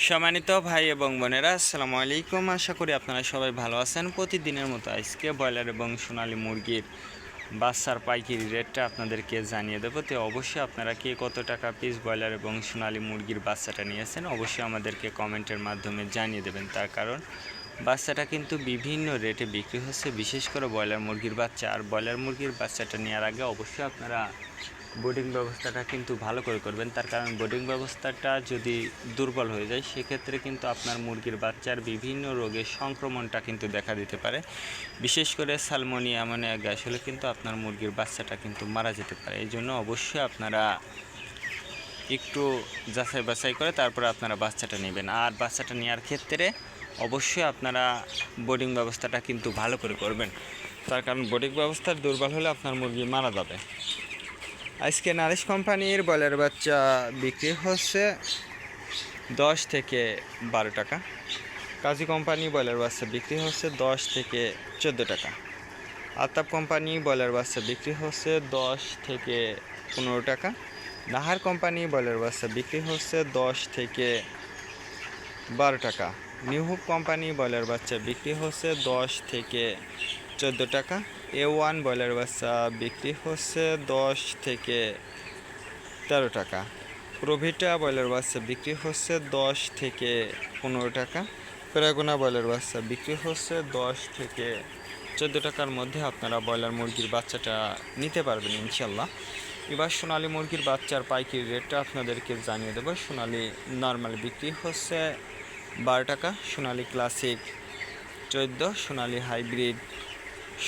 সম্মানিত ভাই এবং বোনেরা, আসসালামু আলাইকুম। আশা করি আপনারা সবাই ভালো আছেন। প্রতিদিনের মতো আজকে ব্রয়লার এবং সোনালী মুরগির বাচ্চার পাইকারি রেটটা আপনাদেরকে জানিয়ে দেবো। তো অবশ্যই আপনারা কে কত টাকা পিস ব্রয়লার এবং সোনালী মুরগির বাচ্চাটা নিয়েছেন অবশ্যই আমাদেরকে কমেন্টের মাধ্যমে জানিয়ে দেবেন। তার কারণ বাচ্চাটা কিন্তু বিভিন্ন রেটে বিক্রি হচ্ছে, বিশেষ করে ব্রয়লার মুরগির বাচ্চা। আর ব্রয়লার মুরগির বাচ্চাটা নেওয়ার আগে অবশ্যই আপনারা বোর্ডিং ব্যবস্থাটা কিন্তু ভালো করে করবেন। তার কারণ বোর্ডিং ব্যবস্থাটা যদি দুর্বল হয়ে যায় সেক্ষেত্রে কিন্তু আপনার মুরগির বাচ্চার বিভিন্ন রোগের সংক্রমণটা কিন্তু দেখা দিতে পারে। বিশেষ করে সালমোনিয়া অ্যামোনিয়া গ্যাস হলে কিন্তু আপনার মুরগির বাচ্চাটা কিন্তু মারা যেতে পারে। এই জন্য অবশ্যই আপনারা একটু যাচাই বাছাই করে তারপরে আপনারা বাচ্চাটা নেবেন। আর বাচ্চাটা নেওয়ার ক্ষেত্রে অবশ্যই আপনারা বোর্ডিং ব্যবস্থাটা কিন্তু ভালো করে করবেন। তার কারণ বোর্ডিং ব্যবস্থা দুর্বল হলে আপনার মুরগি মারা যাবে। আজকে নারিশ কোম্পানির ব্রয়লার বাচ্চা বিক্রি হচ্ছে 10 থেকে 12 টাকা। কাজী কোম্পানি ব্রয়লার বাচ্চা বিক্রি হচ্ছে 10 থেকে 14 টাকা। আতাপ কোম্পানি ব্রয়লার বাচ্চা বিক্রি হচ্ছে 10 থেকে 15 টাকা। নাহার কোম্পানি ব্রয়লার বাচ্চা বিক্রি হচ্ছে 10 থেকে 12 টাকা। নিউহুক কোম্পানি ব্রয়লার বাচ্চা বিক্রি হচ্ছে 10 থেকে 14 টাকা। A1 ব্রয়লার বাচ্চা বিক্রি হচ্ছে 10 থেকে 13 টাকা। প্রভিটা ব্রয়লার বাচ্চা বিক্রি হচ্ছে 10 থেকে 15 টাকা। প্যারাগোনা ব্রয়লার বাচ্চা বিক্রি হচ্ছে 10 থেকে 14 টাকার মধ্যে আপনারা ব্রয়লার মুরগির বাচ্চাটা নিতে পারবেন ইনশাল্লাহ। এবার সোনালী মুরগির বাচ্চার পাইকারি রেটটা আপনাদেরকে জানিয়ে দেবো। সোনালী নর্মাল বিক্রি হচ্ছে 12 টাকা, সোনালী ক্লাসিক 14, সোনালী হাইব্রিড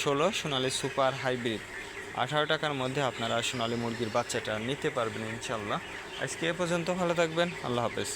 16, সোনালী সুপার হাইব্রিড 18 টাকার মধ্যে আপনারা সোনালী মুরগির বাচ্চাটা নিতে পারবেন ইনশাল্লাহ। আজকে এ পর্যন্ত, ভালো থাকবেন, আল্লাহ হাফেজ।